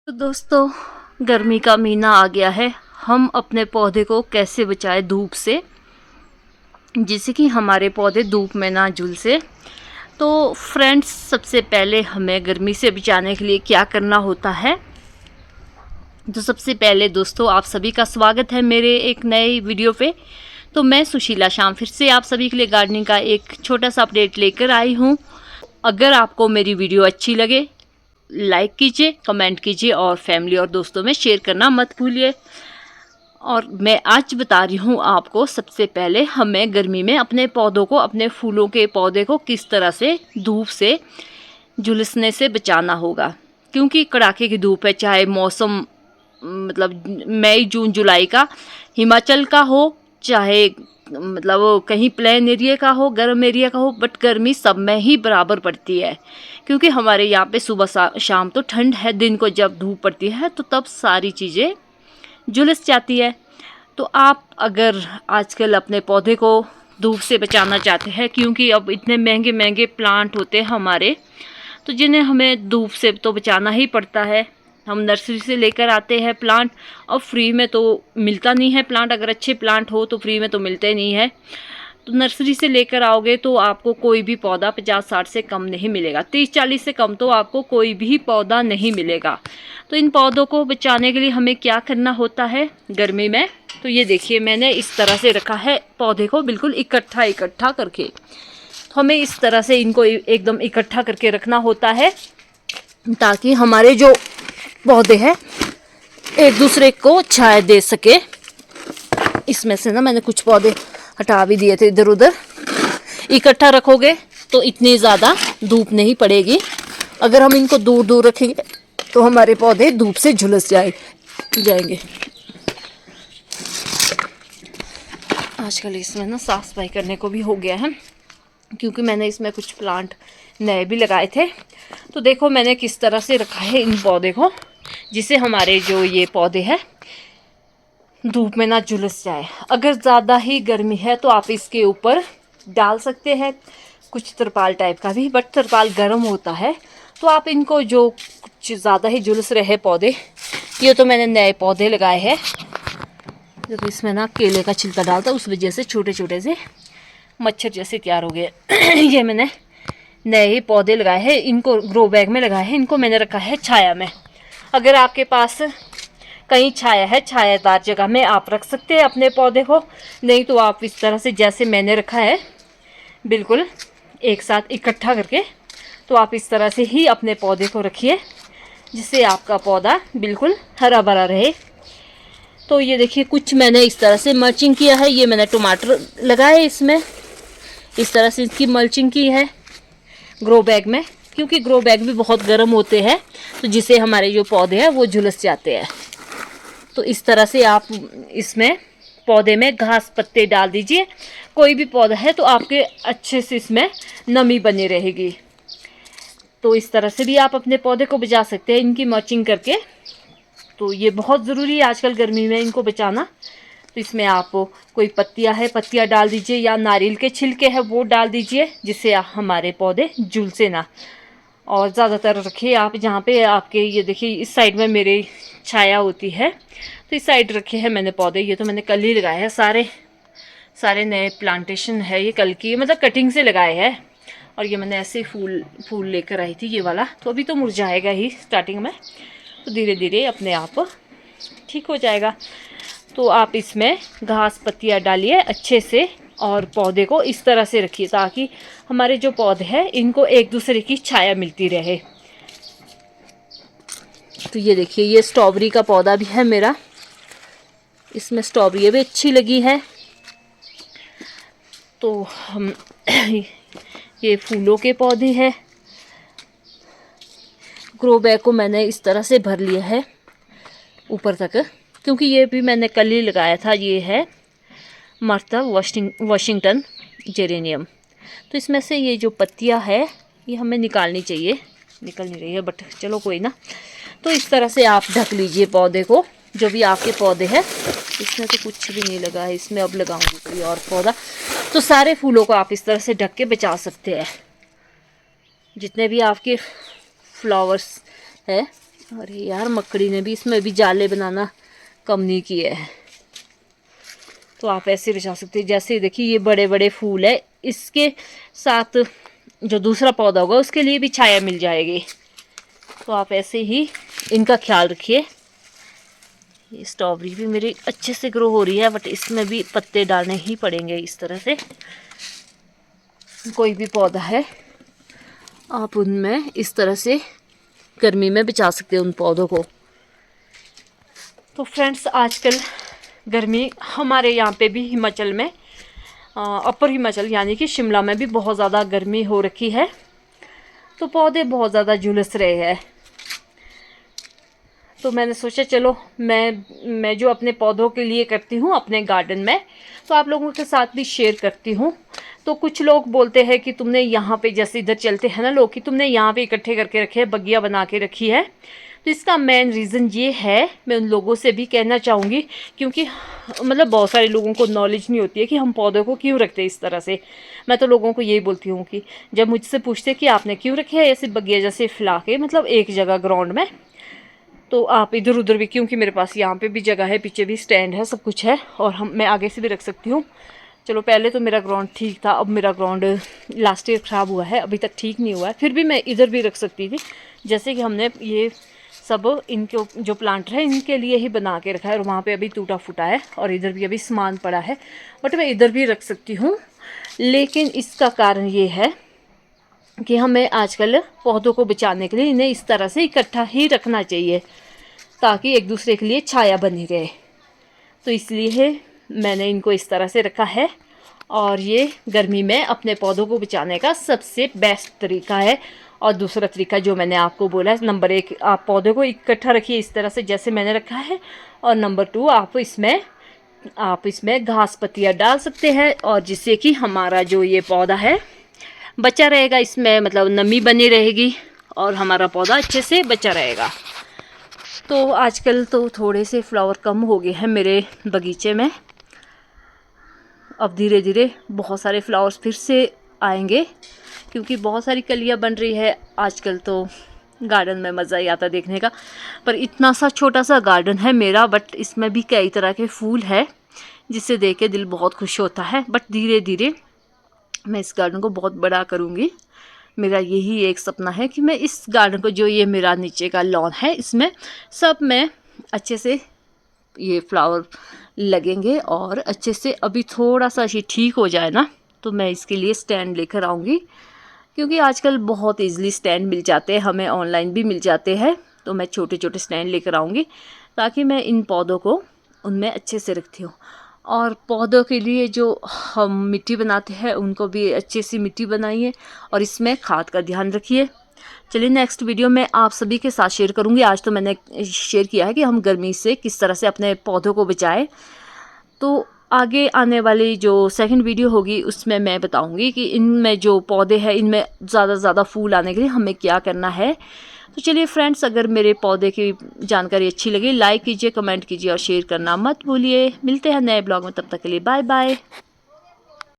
तो दोस्तों, गर्मी का महीना आ गया है। हम अपने पौधे को कैसे बचाएं धूप से, जिससे कि हमारे पौधे धूप में ना झुलसे। तो फ्रेंड्स, सबसे पहले हमें गर्मी से बचाने के लिए क्या करना होता है। तो सबसे पहले दोस्तों, आप सभी का स्वागत है मेरे एक नए वीडियो पे। तो मैं सुशीला शाम फिर से आप सभी के लिए गार्डनिंग का एक छोटा सा अपडेट लेकर आई हूँ। अगर आपको मेरी वीडियो अच्छी लगे, लाइक कीजिए, कमेंट कीजिए और फैमिली और दोस्तों में शेयर करना मत भूलिए। और मैं आज बता रही हूँ आपको, सबसे पहले हमें गर्मी में अपने पौधों को, अपने फूलों के पौधे को किस तरह से धूप से झुलसने से बचाना होगा। क्योंकि कड़ाके की धूप है, चाहे मौसम मतलब मई जून जुलाई का, हिमाचल का हो, चाहे मतलब कहीं प्लेन एरिया का हो, गर्म एरिया का हो, बट गर्मी सब में ही बराबर पड़ती है। क्योंकि हमारे यहाँ पे सुबह शाम तो ठंड है, दिन को जब धूप पड़ती है तो तब सारी चीज़ें झुलस जाती है। तो आप अगर आजकल अपने पौधे को धूप से बचाना चाहते हैं, क्योंकि अब इतने महंगे महंगे प्लांट होते हैं हमारे, तो जिन्हें हमें धूप से तो बचाना ही पड़ता है। हम नर्सरी से लेकर आते हैं प्लांट, और फ्री में तो मिलता नहीं है प्लांट। अगर अच्छे प्लांट हो तो फ्री में तो मिलते नहीं है। तो नर्सरी से लेकर आओगे तो आपको कोई भी पौधा 50-60 से कम नहीं मिलेगा, 30-40 से कम तो आपको कोई भी पौधा नहीं मिलेगा। तो इन पौधों को बचाने के लिए हमें क्या करना होता है गर्मी में। तो ये देखिए, मैंने इस तरह से रखा है पौधे को, बिल्कुल इकट्ठा इकट्ठा करके। तो हमें इस तरह से इनको एकदम इकट्ठा करके रखना होता है, ताकि हमारे जो पौधे हैं एक दूसरे को छाया दे सके। इसमें से ना मैंने कुछ पौधे हटा भी दिए थे इधर उधर। इकट्ठा रखोगे तो इतनी ज़्यादा धूप नहीं पड़ेगी। अगर हम इनको दूर दूर रखेंगे तो हमारे पौधे धूप से झुलस जाएंगे। आजकल इसमें ना साफ सफाई करने को भी हो गया है, क्योंकि मैंने इसमें कुछ प्लांट नए भी लगाए थे। तो देखो मैंने किस तरह से रखा है इन पौधे को, जिससे हमारे जो ये पौधे हैं धूप में ना झुलस जाए। अगर ज़्यादा ही गर्मी है तो आप इसके ऊपर डाल सकते हैं कुछ तरपाल टाइप का भी, बट तरपाल गर्म होता है। तो आप इनको, जो कुछ ज़्यादा ही झुलस रहे पौधे, ये तो मैंने नए पौधे लगाए हैं, जब इसमें ना केले का छिलका डालता उस वजह से छोटे छोटे से मच्छर जैसे तैयार हो गए। ये मैंने नए ही पौधे लगाए हैं, इनको ग्रो बैग में लगाए हैं। इनको मैंने रखा है छाया में। अगर आपके पास कहीं छाया है, छायादार जगह में आप रख सकते हैं अपने पौधे को। नहीं तो आप इस तरह से जैसे मैंने रखा है, बिल्कुल एक साथ इकट्ठा करके, तो आप इस तरह से ही अपने पौधे को रखिए, जिससे आपका पौधा बिल्कुल हरा भरा रहे। तो ये देखिए, कुछ मैंने इस तरह से मल्चिंग किया है। ये मैंने टमाटर लगाए इसमें, इस तरह से इसकी मल्चिंग की है ग्रो बैग में, क्योंकि ग्रो बैग भी बहुत गर्म होते हैं, तो जिससे हमारे जो पौधे हैं वो झुलस जाते हैं। तो इस तरह से आप इसमें पौधे में घास पत्ते डाल दीजिए। कोई भी पौधा है तो आपके अच्छे से इसमें नमी बनी रहेगी। तो इस तरह से भी आप अपने पौधे को बचा सकते हैं, इनकी मल्चिंग करके। तो ये बहुत ज़रूरी है आजकल गर्मी में इनको बचाना। तो इसमें आप कोई पत्तियां डाल दीजिए, या नारियल के छिलके हैं वो डाल दीजिए, जिससे हमारे पौधे झुलसे ना। और ज़्यादातर रखिए आप जहाँ पे आपके, ये देखिए इस साइड में मेरे छाया होती है, तो इस साइड रखे हैं मैंने पौधे। ये तो मैंने कल ही लगाए हैं, सारे नए प्लांटेशन है ये, कल की मतलब कटिंग से लगाए हैं। और ये मैंने ऐसे फूल लेकर आई थी, ये वाला। तो अभी तो मुरझाएगा ही स्टार्टिंग में, तो धीरे धीरे अपने आप ठीक हो जाएगा। तो आप इसमें घास पत्तियाँ डालिए अच्छे से, और पौधे को इस तरह से रखिए ताकि हमारे जो पौधे हैं इनको एक दूसरे की छाया मिलती रहे। तो ये देखिए, ये स्ट्रॉबेरी का पौधा भी है मेरा, इसमें स्ट्रॉबेरी भी अच्छी लगी है। तो हम ये फूलों के पौधे हैं। ग्रो बैग को मैंने इस तरह से भर लिया है ऊपर तक, क्योंकि ये भी मैंने कल ही लगाया था। ये है मार्था वाशिंगटन जेरेनियम। तो इसमें से ये जो पत्तियां है ये हमें निकालनी चाहिए, निकल नहीं रही है, बट चलो कोई ना। तो इस तरह से आप ढक लीजिए पौधे को, जो भी आपके पौधे हैं। इसमें तो कुछ भी नहीं लगा है, इसमें अब लगाऊंगी कोई और पौधा। तो सारे फूलों को आप इस तरह से ढक के बचा सकते हैं। जितने भी आपके फ्लावर्स है अरे यार, मकड़ी ने भी इसमें भी जाले बनाना कम नहीं किए है। तो आप ऐसे बचा सकते हैं। जैसे देखिए ये बड़े बड़े फूल है, इसके साथ जो दूसरा पौधा होगा उसके लिए भी छाया मिल जाएगी। तो आप ऐसे ही इनका ख्याल रखिए। ये स्ट्रॉबेरी भी मेरी अच्छे से ग्रो हो रही है, बट इसमें भी पत्ते डालने ही पड़ेंगे इस तरह से। कोई भी पौधा है आप उनमें इस तरह से गर्मी में बचा सकते हैं उन पौधों को। तो फ्रेंड्स, आजकल गर्मी हमारे यहाँ पे भी हिमाचल में, अपर हिमाचल यानी कि शिमला में भी बहुत ज़्यादा गर्मी हो रखी है। तो पौधे बहुत ज़्यादा झुलस रहे हैं। तो मैंने सोचा चलो मैं जो अपने पौधों के लिए करती हूँ अपने गार्डन में, तो आप लोगों के साथ भी शेयर करती हूँ। तो कुछ लोग बोलते हैं कि तुमने यहाँ पे, जैसे इधर चलते हैं ना लोग, कि तुमने यहाँ पे इकट्ठे करके रखे हैं, बगिया बना के रखी है। तो इसका मेन रीज़न ये है, मैं उन लोगों से भी कहना चाहूँगी, क्योंकि मतलब बहुत सारे लोगों को नॉलेज नहीं होती है कि हम पौधों को क्यों रखते हैं इस तरह से। मैं तो लोगों को यही बोलती हूँ कि जब मुझसे पूछते कि आपने क्यों रखे है ऐसे बगिया जैसे फैला के, मतलब एक जगह ग्राउंड में, तो आप इधर उधर भी, क्योंकि मेरे पास यहाँ पे भी जगह है, पीछे भी स्टैंड है, सब कुछ है, और मैं आगे से भी रख सकती हूँ। चलो पहले तो मेरा ग्राउंड ठीक था, अब मेरा ग्राउंड लास्ट ईयर ख़राब हुआ है, अभी तक ठीक नहीं हुआ है, फिर भी मैं इधर भी रख सकती थी। जैसे कि हमने ये सब इनके जो प्लांट है इनके लिए ही बना के रखा है, और वहाँ पे अभी टूटा फूटा है, और इधर भी अभी सामान पड़ा है, बट मैं इधर भी रख सकती हूँ। लेकिन इसका कारण ये है कि हमें आजकल पौधों को बचाने के लिए इन्हें इस तरह से इकट्ठा ही रखना चाहिए, ताकि एक दूसरे के लिए छाया बनी रहे। तो इसलिए मैंने इनको इस तरह से रखा है, और ये गर्मी में अपने पौधों को बचाने का सबसे बेस्ट तरीका है। और दूसरा तरीका जो मैंने आपको बोला है, नंबर 1 आप पौधों को इकट्ठा रखिए इस तरह से जैसे मैंने रखा है, और नंबर 2 आप इसमें घास पत्तियाँ डाल सकते हैं, और जिससे कि हमारा जो ये पौधा है बचा रहेगा, इसमें मतलब नमी बनी रहेगी और हमारा पौधा अच्छे से बचा रहेगा। तो आजकल तो थोड़े से फ्लावर कम हो गए हैं मेरे बगीचे में, अब धीरे धीरे बहुत सारे फ्लावर्स फिर से आएंगे, क्योंकि बहुत सारी कलियां बन रही है आजकल। तो गार्डन में मज़ा ही आता देखने का। पर इतना सा छोटा सा गार्डन है मेरा, बट इसमें भी कई तरह के फूल है, जिसे देख के दिल बहुत खुश होता है। बट धीरे धीरे मैं इस गार्डन को बहुत बड़ा करूँगी। मेरा यही एक सपना है कि मैं इस गार्डन को, जो ये मेरा नीचे का लॉन है, इसमें सब में अच्छे से ये फ्लावर लगेंगे, और अच्छे से अभी थोड़ा सा ही ठीक हो जाए ना, तो मैं इसके लिए स्टैंड लेकर आऊँगी, क्योंकि आजकल बहुत इजीली स्टैंड मिल जाते हैं, हमें ऑनलाइन भी मिल जाते हैं। तो मैं छोटे छोटे स्टैंड लेकर आऊँगी, ताकि मैं इन पौधों को उनमें अच्छे से रखती हूँ। और पौधों के लिए जो हम मिट्टी बनाते हैं उनको भी अच्छी सी मिट्टी बनाइए, और इसमें खाद का ध्यान रखिए। चलिए नेक्स्ट वीडियो में आप सभी के साथ शेयर करूंगी। आज तो मैंने शेयर किया है कि हम गर्मी से किस तरह से अपने पौधों को बचाएं। तो आगे आने वाली जो सेकंड वीडियो होगी उसमें मैं बताऊंगी कि इनमें जो पौधे हैं इनमें ज़्यादा से ज़्यादा फूल आने के लिए हमें क्या करना है। तो चलिए फ्रेंड्स, अगर मेरे पौधे की जानकारी अच्छी लगी, लाइक कीजिए, कमेंट कीजिए और शेयर करना मत भूलिए। मिलते हैं नए ब्लॉग में, तब तक के लिए बाय बाय।